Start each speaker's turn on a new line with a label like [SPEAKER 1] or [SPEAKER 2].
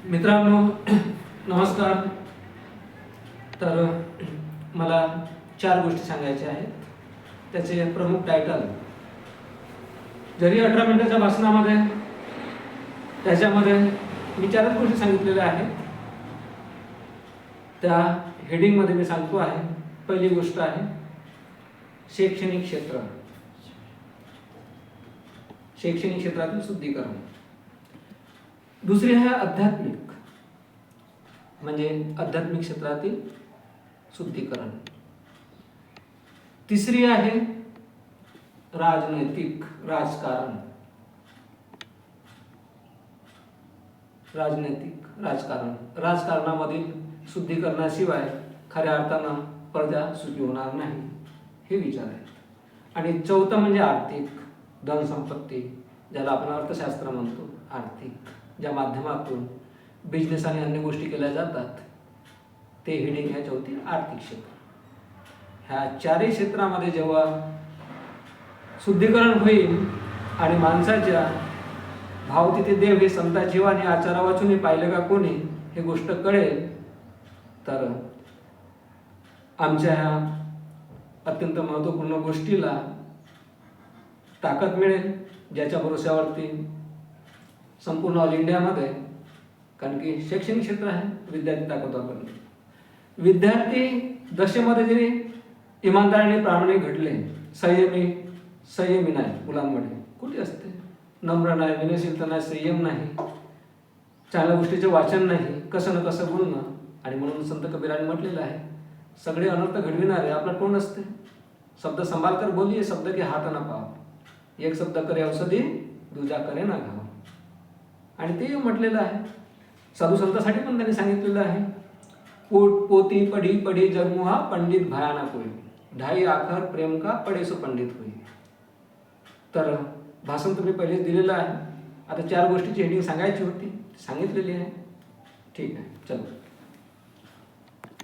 [SPEAKER 1] मित्रांनो नमस्कार. तर मला 4 गोष्टी सांगायच्या आहेत. त्याचे प्रमुख टायटल, जरी 18 मिनिटाच्या भाषणामध्ये त्याच्यामध्ये मी 4 गोष्टी सांगितलेल्या आहेत, त्या हेडिंगमध्ये मी सांगतो आहे. पहिली गोष्ट आहे शैक्षणिक क्षेत्र, शैक्षणिक क्षेत्रातील शुद्धीकरण. दुसरी आहे आध्यात्मिक, म्हणजे आध्यात्मिक क्षेत्रातील शुद्धीकरण. तिसरी आहे राजनैतिक, राजकारण, राजनैतिक राजकारण. राजकारणामधील शुद्धीकरणाशिवाय खऱ्या अर्थानं प्रजा सुखी होणार नाही, हे विचार आहेत. आणि चौथं म्हणजे आर्थिक, धनसंपत्ती, ज्याला आपण अर्थशास्त्र म्हणतो. आर्थिक, ज्या माध्यमातून बिझनेस आणि अन्य गोष्टी केल्या जातात, ते हेडिंग ह्या चौथी आर्थिक क्षेत्र. ह्या 4ही क्षेत्रामध्ये जेव्हा शुद्धीकरण होईल आणि माणसाच्या भाव तिथे देव हे संता जीवाने आचारा वाचून पाहिलं का कोणी, हे गोष्ट कळेल, तर आमच्या ह्या अत्यंत महत्त्वपूर्ण गोष्टीला ताकद मिळेल, ज्याच्या भरोश्यावरती संपूर्ण ऑल इंडियामध्ये, कारण की शैक्षणिक क्षेत्र आहे, विद्यार्थी ताकदवर बनले. विद्यार्थी दशेमध्ये जरी इमानदारीने प्रामाणिक घडले, संयमी नाही मुलांमध्ये, कुठे असते, नम्र नाही, विनयशीलता नाही, संयम नाही, चांगल्या गोष्टीचे वाचन नाही, कसं ना कसं बोलणं. आणि म्हणून संत कबीराने म्हटलेलं आहे, सगळे अनर्थ घडविणारे आपला तोंड असते. शब्द संभाल कर बोलिये, शब्द के हात ना पाव, एक शब्द करे औषधी, दुजा करे ना घाव. आणि ते म्हटलेलं आहे. साधू संतांसाठी पण त्यांनी सांगितलेलं आहे, पोट पोती पढी पढी जगमुहा पंडित भयाना कोई, ढाई आखर प्रेम का पडे सो पंडित होई. तर भाषण तुम्ही पहिलेच दिलेलं आहे. आता 4 गोष्टीची हेडिंग सांगायची होती, सांगितलेली आहे. ठीक आहे, चलो.